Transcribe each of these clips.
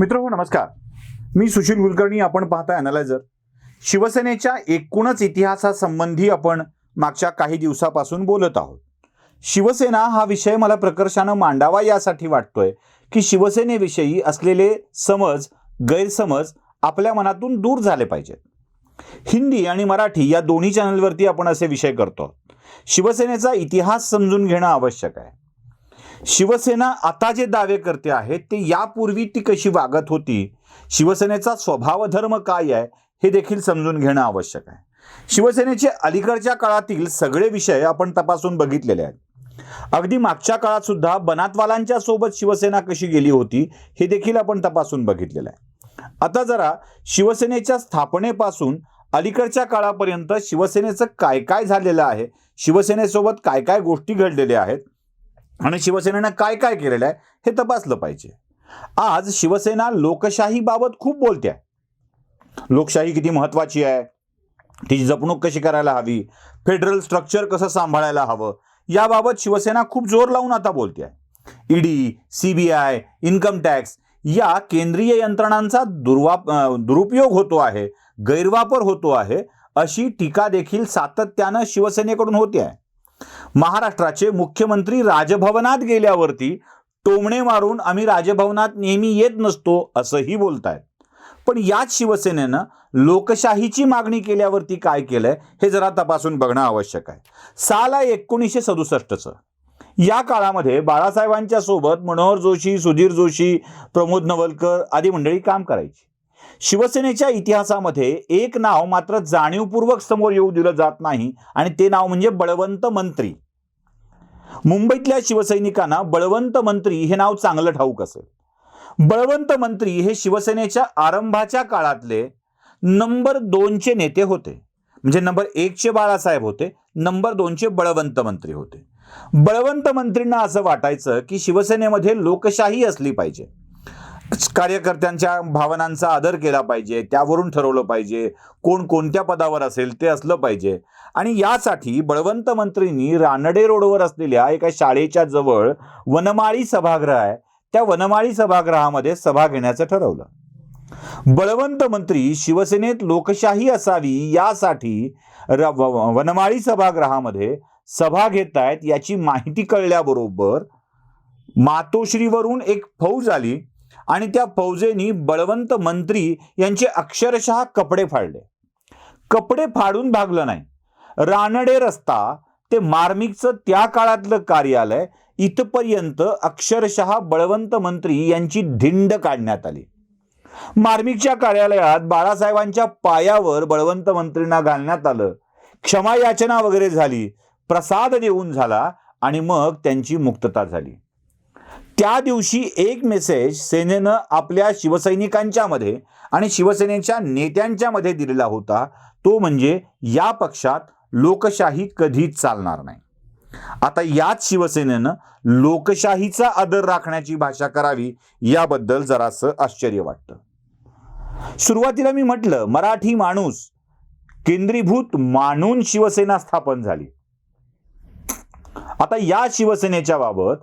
मित्रहो नमस्कार. मी सुशील कुलकर्णी. आपण पाहता अॅनालायझर. शिवसेनेच्या एकूणच इतिहासासंबंधी आपण मागच्या काही दिवसापासून बोलत आहोत. शिवसेना हा विषय मला प्रकर्षानं मांडावा यासाठी वाटतोय की शिवसेनेविषयी असलेले गैरसमज आपल्या मनातून दूर झाले पाहिजेत. हिंदी आणि मराठी या दोन्ही चॅनलवरती आपण असे विषय करतो. शिवसेनेचा इतिहास समजून घेणं आवश्यक आहे. शिवसेना आता जे दावे करते आहे ते यापूर्वी ती कशी वागत होती, शिवसेनेचा स्वभाव धर्म काय आहे हे देखील समजून घेणं आवश्यक आहे. शिवसेनेचे अलीकडच्या काळातील सगळे विषय आपण तपासून बघितलेले आहेत. अगदी मागच्या काळात सुद्धा बनातवालांच्या सोबत शिवसेना कशी गेली होती हे देखील आपण तपासून बघितलेलं आहे. आता जरा शिवसेनेच्या स्थापनेपासून अलीकडच्या काळापर्यंत शिवसेनेचं काय काय झालेलं आहे, शिवसेनेसोबत काय काय गोष्टी घडलेल्या आहेत आणि शिवसेनेनं काय काय केलेलं आहे हे तपासलं पाहिजे. आज शिवसेना लोकशाहीबाबत खूप बोलते आहे. लोकशाही किती महत्त्वाची आहे, तिची जपणूक कशी करायला हवी, फेडरल स्ट्रक्चर कसं सांभाळायला हवं याबाबत शिवसेना खूप जोर लावून आता बोलते आहे. ईडी, सीबीआय, इन्कम टॅक्स या केंद्रीय यंत्रणांचा दुरुपयोग होतो आहे, गैरवापर होतो आहे अशी टीका देखील सातत्यानं शिवसेनेकडून होते आहे. महाराष्ट्राचे मुख्यमंत्री राजभवनात गेल्यावरती टोमणे मारून आम्ही राजभवनात नेहमी येत नसतो असंही बोलतायत. पण याच शिवसेनेनं लोकशाहीची मागणी केल्यावरती काय केलंय हे जरा तपासून बघणं आवश्यक आहे. साल आहे 1967चं. या काळामध्ये बाळासाहेबांच्या सोबत मनोहर जोशी, सुधीर जोशी, प्रमोद नवलकर आदी मंडळी काम करायची. शिवसेनेच्या इतिहासामध्ये एक नाव मात्र जाणीवपूर्वक समोर येऊ दिलं जात नाही आणि ते नाव म्हणजे बळवंत मंत्री. मुंबईतल्या शिवसैनिकांना बळवंत मंत्री हे नाव चांगलं ठाऊक असेल. बळवंत मंत्री हे शिवसेनेच्या आरंभाच्या काळातले नंबर 2चे नेते होते. म्हणजे नंबर 1चे बाळासाहेब होते, नंबर 2चे बळवंत मंत्री होते. बळवंत मंत्रींना असं वाटायचं की शिवसेनेमध्ये लोकशाही असली पाहिजे, कार्यकर्त्यांच्या भावनांचा आदर केला पाहिजे, त्यावरून ठरवलं पाहिजे कोण कोणत्या पदावर असेल ते असलं पाहिजे. आणि यासाठी बळवंत मंत्रींनी रानडे रोडवर असलेल्या एका शाळेच्या जवळ वनमाळी सभागृह आहे, त्या वनमाळी सभागृहामध्ये सभा घेण्याचं ठरवलं. बळवंत मंत्री शिवसेनेत लोकशाही असावी यासाठी वनमाळी सभागृहामध्ये सभा घेत आहेत याची माहिती कळल्याबरोबर मातोश्रीवरून एक फौज आली आणि त्या फौजेनी बळवंत मंत्री यांचे अक्षरशः कपडे फाडले. कपडे फाडून भागलं नाही, रानडे रस्ता ते मार्मिकचं त्या काळातलं कार्यालय इथपर्यंत अक्षरशः बळवंत मंत्री यांची धिंड काढण्यात आली. मार्मिकच्या कार्यालयात बाळासाहेबांच्या पायावर बळवंत मंत्रींना घालण्यात आलं, क्षमा याचना वगैरे झाली, प्रसाद देऊन झाला आणि मग त्यांची मुक्तता झाली. त्या दिवशी एक मेसेज सेनेनं आपल्या शिवसैनिकांच्या मध्ये आणि शिवसेनेच्या नेत्यांच्या मध्ये दिलेला होता, तो म्हणजे या पक्षात लोकशाही कधीच चालणार नाही. आता याच शिवसेनेनं लोकशाहीचा आदर राखण्याची भाषा करावी याबद्दल जरासं आश्चर्य वाटतं. सुरुवातीला मी म्हटलं मराठी माणूस केंद्रीभूत मानून शिवसेना स्थापन झाली. आता या शिवसेनेच्या बाबत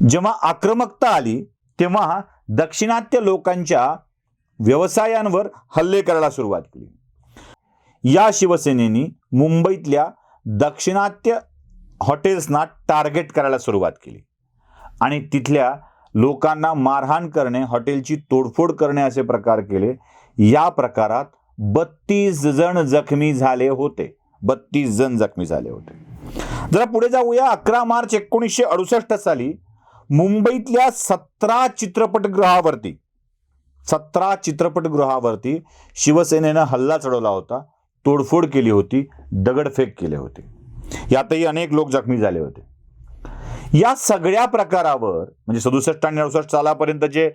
जेव्हा आक्रमकता आली तेव्हा दाक्षिणात्य लोकांच्या व्यवसायांवर हल्ले करायला सुरुवात केली. या शिवसेनेनी मुंबईतल्या दाक्षिणात्य हॉटेल्सना टार्गेट करायला सुरुवात केली आणि तिथल्या लोकांना मारहाण करणे, हॉटेलची तोडफोड करणे असे प्रकार केले. या प्रकारात 32 जण जखमी झाले होते. 32 जण जखमी झाले होते. जरा पुढे जाऊया. 11 मार्च 1968 साली मुंबईतल्या 17 चित्रपटगृहावरती शिवसेनेनं हल्ला चढवला होता, तोडफोड केली होती, दगडफेक केले होते. यातही अनेक लोक जखमी झाले होते. या सगळ्या प्रकारावर म्हणजे 67 आणि 68 सालापर्यंत जे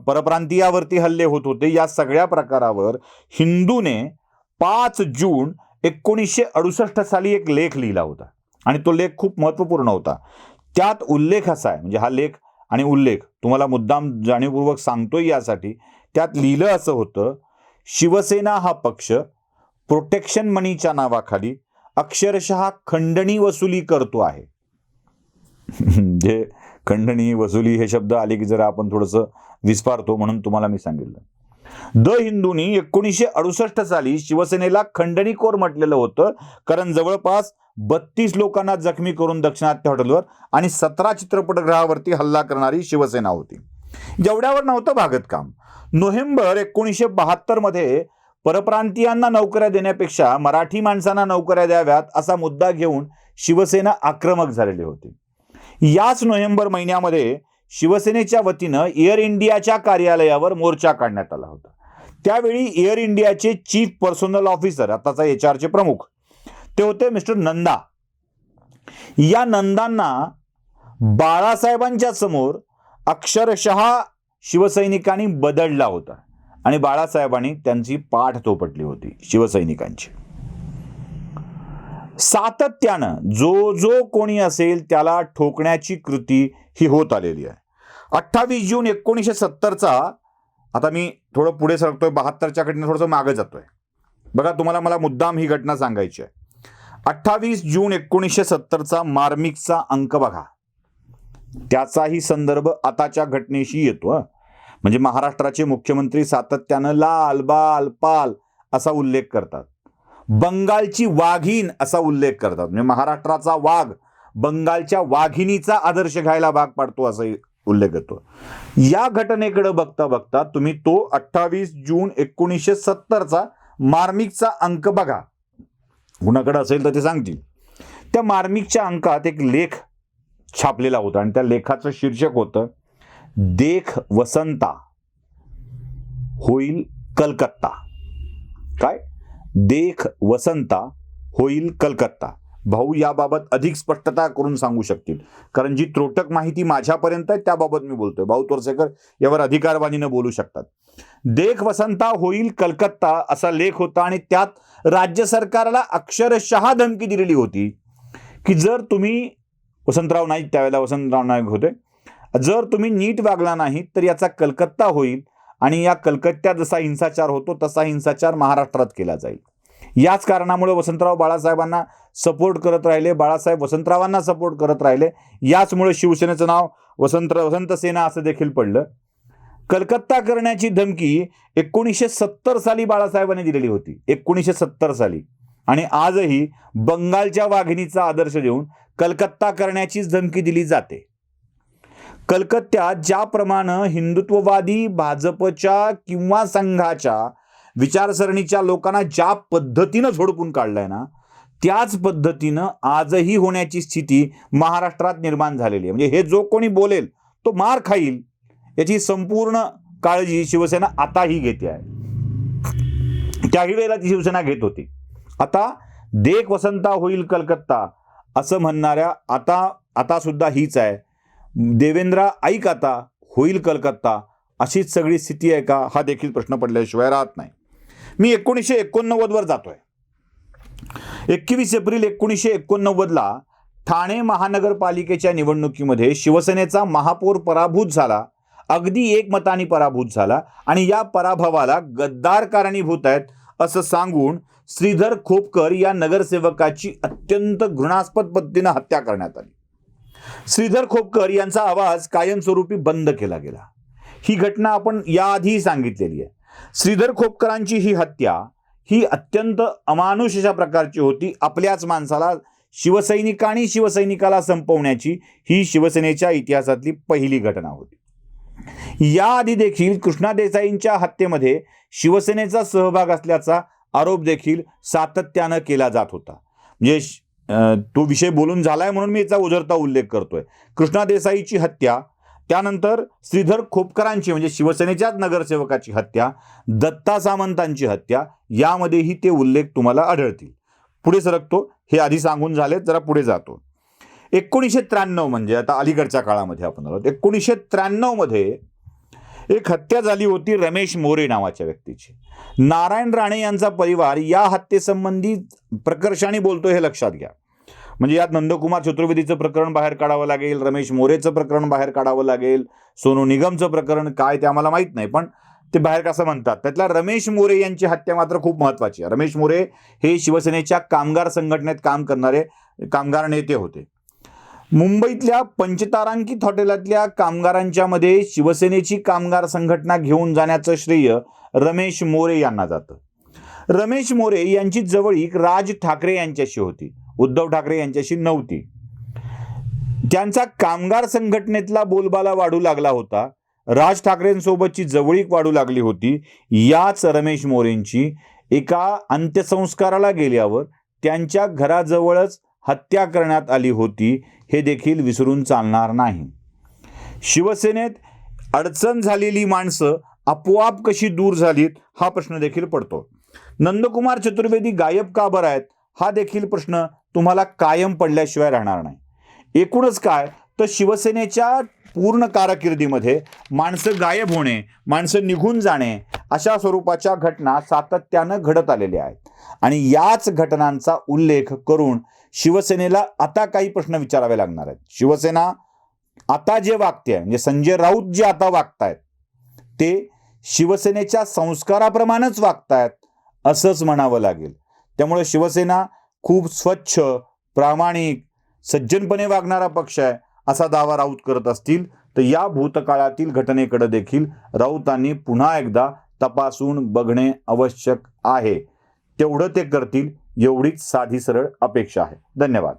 परप्रांतीयावरती हल्ले होत होते, या सगळ्या प्रकारावर हिंदूने 5 जून 1968 साली एक लेख लिहिला होता आणि तो लेख खूप महत्त्वपूर्ण होता. त्यात उल्लेख असा आहे, म्हणजे हा लेख आणि उल्लेख तुम्हाला मुद्दाम जाणीवपूर्वक सांगतोय यासाठी, त्यात लिहिलं असं होतं, शिवसेना हा पक्ष प्रोटेक्शन मनीच्या नावाखाली अक्षरशः खंडणी वसुली करतो आहे. जे खंडणी वसुली हे शब्द आले की जरा आपण थोडंसं विस्फारतो म्हणून तुम्हाला मी सांगितलं. द हिंदूनी 1968 साली शिवसेनेला खंडणीखोर म्हटलेलं होतं, कारण जवळपास 32 लोकांना जखमी करून दाक्षिणात्य हॉटेलवर आणि 17 चित्रपटगृहावरती हल्ला करणारी शिवसेना होती. जेवढ्यावर नव्हतं भागत काम. नोव्हेंबर 1972 मध्ये परप्रांतीयांना नोकऱ्या देण्यापेक्षा मराठी माणसांना नोकऱ्या द्याव्यात असा मुद्दा घेऊन शिवसेना आक्रमक झालेली होती. याच नोव्हेंबर महिन्यामध्ये शिवसेनेच्या वतीनं एअर इंडियाच्या कार्यालयावर मोर्चा काढण्यात आला होता. त्यावेळी एअर इंडियाचे चीफ पर्सनल ऑफिसर, आताचा HR चे प्रमुख, ते होते मिस्टर नंदा. या नंदांना बाळासाहेबांच्या समोर अक्षरशः शिवसैनिकांनी बदलला होता आणि बाळासाहेबांनी त्यांची पाठ थोपटली होती शिवसैनिकांची. सातत्यानं जो कोणी असेल त्याला ठोकण्याची कृती ही होत आलेली आहे. 28 जून 1970चा, आता मी थोडं पुढे सरकतोय, 72च्या घटने थोडंसं मागे जातोय बघा, तुम्हाला मला मुद्दाम ही घटना सांगायची आहे. 28 जून 1970चा मार्मिकचा अंक बघा, त्याचाही संदर्भ आताच्या घटनेशी येतो. म्हणजे महाराष्ट्राचे मुख्यमंत्री सातत्यानं लाल बाल पाल असा उल्लेख करतात, बंगालची वाघीण असा उल्लेख करतात. म्हणजे महाराष्ट्राचा वाघ बंगालच्या वाघिणीचा आदर्श घ्यायला भाग पाडतो असा उल्लेख येतो. या घटनेकडे बघता बघता तुम्ही तो 28 जून 1970चा मार्मिकचा अंक बघा, कुणाकडे असेल तर ते सांगतील. त्या मार्मिकच्या अंकात एक लेख छापलेला होता आणि त्या लेखाचं शीर्षक होतं, देख वसंता होईल कलकत्ता. काय? देख वसंता होईल कलकत्ता. भाऊ याबाबत अधिक स्पष्टता करून सांगू शकतील, कारण जी त्रोटक माहिती माझ्यापर्यंत आहे त्याबाबत मी बोलतोय. भाऊ तोरसेकर यावर अधिकारवाणीनं बोलू शकतात. देख वसंता होईल कलकत्ता असा लेख होता आणि त्यात राज्य सरकारला अक्षरशः धमकी दिलेली होती की जर तुम्ही, वसंतराव नाईक त्यावेळेला वसंतराव नाईक होते, जर तुम्ही नीट वागला नाही तर याचा कलकत्ता होईल आणि या कलकत्त्यात जसा हिंसाचार होतो तसा हिंसाचार महाराष्ट्रात केला जाईल. याच कारणामुळे वसंतराव बाळासाहेबांना सपोर्ट करत राहिले, बाळासाहेब वसंतरावांना सपोर्ट करत राहिले. याचमुळे शिवसेनेचं नाव वसंत सेना असं देखील पडलं. कलकत्ता करण्याची धमकी 1970 साली बाळासाहेबांनी दिलेली होती, 1970 साली. आणि आजही बंगालच्या वाघिणीचा आदर्श देऊन कलकत्ता करण्याचीच धमकी दिली जाते. कलकत्त्यात ज्याप्रमाणे हिंदुत्ववादी भाजपच्या किंवा संघाच्या विचारसरणीच्या लोकांना ज्या पद्धतीनं झोडपून काढलंय ना, त्याच पद्धतीनं आजही होण्याची स्थिती महाराष्ट्रात निर्माण झालेली आहे. म्हणजे हे जो कोणी बोलेल तो मार खाईल याची संपूर्ण काळजी शिवसेना आताही घेते आहे. त्याही वेळेला ती शिवसेना घेत होती. आता देख वसंता होईल कलकत्ता असं म्हणणाऱ्या आता सुद्धा हीच आहे. देवेंद्र ऐक आता होईल कलकत्ता अशीच सगळी स्थिती आहे का, हा देखील प्रश्न पडल्याशिवाय राहत नाही. मी 1989 वर जातोय. 21 एप्रिल 1989ला ठाणे महानगरपालिकेच्या निवडणुकीमध्ये शिवसेनेचा महापौर पराभूत झाला, अगदी एकमताने पराभूत झाला आणि या पराभवाला गद्दार कारणीभूत आहेत असं सांगून श्रीधर खोपकर या नगरसेवकाची अत्यंत घृणास्पद पद्धतीने हत्या करण्यात आली. श्रीधर खोपकर यांचा आवाज कायमस्वरूपी बंद केला गेला. ही घटना आपण याआधी सांगितलेली आहे. श्रीधर खोपकरांची ही हत्या ही अत्यंत अमानुष अशा प्रकारची होती. आपल्याच माणसाला शिवसैनिकाला संपवण्याची ही शिवसेनेच्या इतिहासातली पहिली घटना होती. याआधी देखील कृष्णा देसाईंच्या हत्येमध्ये शिवसेनेचा सहभाग असल्याचा आरोप देखील सातत्यानं केला जात होता. म्हणजे तो विषय बोलून झालाय म्हणून मी याचा उजळता उल्लेख करतोय. कृष्णा देसाईची हत्या, त्यानंतर श्रीधर खोपकरांची म्हणजे शिवसेनेच्याच नगरसेवकाची हत्या, दत्ता सामंतांची हत्या, यामध्येही ते उल्लेख तुम्हाला आढळतील. पुढे सरकतो, हे आधी सांगून झाले, जरा पुढे जातो. 1993 म्हणजे आता अलीकडच्या काळामध्ये आपण आलो. 1993 मध्ये एक हत्या झाली होती रमेश मोरे नावाच्या व्यक्तीची. नारायण राणे यांचा परिवार या हत्येसंबंधी प्रकर्षाने बोलतो हे लक्षात घ्या. म्हणजे यात नंदकुमार चतुर्वेदीचं प्रकरण बाहेर काढावं लागेल, रमेश मोरेचं प्रकरण बाहेर काढावं लागेल, सोनू निगमचं प्रकरण काय ते आम्हाला माहीत नाही, पण ते बाहेर कसं म्हणतात. त्यातला रमेश मोरे यांची हत्या मात्र खूप महत्त्वाची आहे. रमेश मोरे हे शिवसेनेच्या कामगार संघटनेत काम करणारे कामगार नेते होते. मुंबईतल्या पंचतारांकित हॉटेलातल्या कामगारांच्या मध्ये शिवसेनेची कामगार संघटना घेऊन जाण्याचं श्रेय रमेश मोरे यांना जातं. रमेश मोरे यांची जवळीक राज ठाकरे यांच्याशी होती, उद्धव ठाकरे यांच्याशी नव्हती. त्यांचा कामगार संघटनेतला बोलबाला वाढू लागला होता, राज ठाकरेंसोबतची जवळीक वाढू लागली होती. याच रमेश मोरेंची एका अंत्यसंस्काराला गेल्यावर त्यांच्या घराजवळच हत्या करण्यात आली होती, हे देखील विसरून चालणार नाही. शिवसेनेत अडचण झालेली माणसं आपोआप कशी दूर झालीत हा प्रश्न देखील पडतो. नंदकुमार चतुर्वेदी गायब का बरं आहेत हा देखील प्रश्न तुम्हाला कायम पडल्याशिवाय राहणार नाही. एकूणच काय तर शिवसेनेच्या पूर्ण कारकिर्दीमध्ये माणसं गायब होणे, माणसं निघून जाणे अशा स्वरूपाच्या घटना सातत्यानं घडत आलेल्या आहेत. आणि याच घटनांचा उल्लेख करून शिवसेनेला आता काही प्रश्न विचारावे लागणार आहेत. शिवसेना आता जे वागते म्हणजे संजय राऊत जे आता वागतायत ते शिवसेनेच्या संस्काराप्रमाणेच वागतायत असंच म्हणावं लागेल. त्यामुळे शिवसेना खूप स्वच्छ, प्रामाणिक, सज्जनपणे वागणारा पक्ष आहे असा दावा राऊत करत असतील तर या भूतकाळातील घटनेकडे देखील राऊतांनी पुन्हा एकदा तपासून बघणे आवश्यक आहे. तेवढं ते करतील एवढीच साधी सरळ अपेक्षा आहे. धन्यवाद.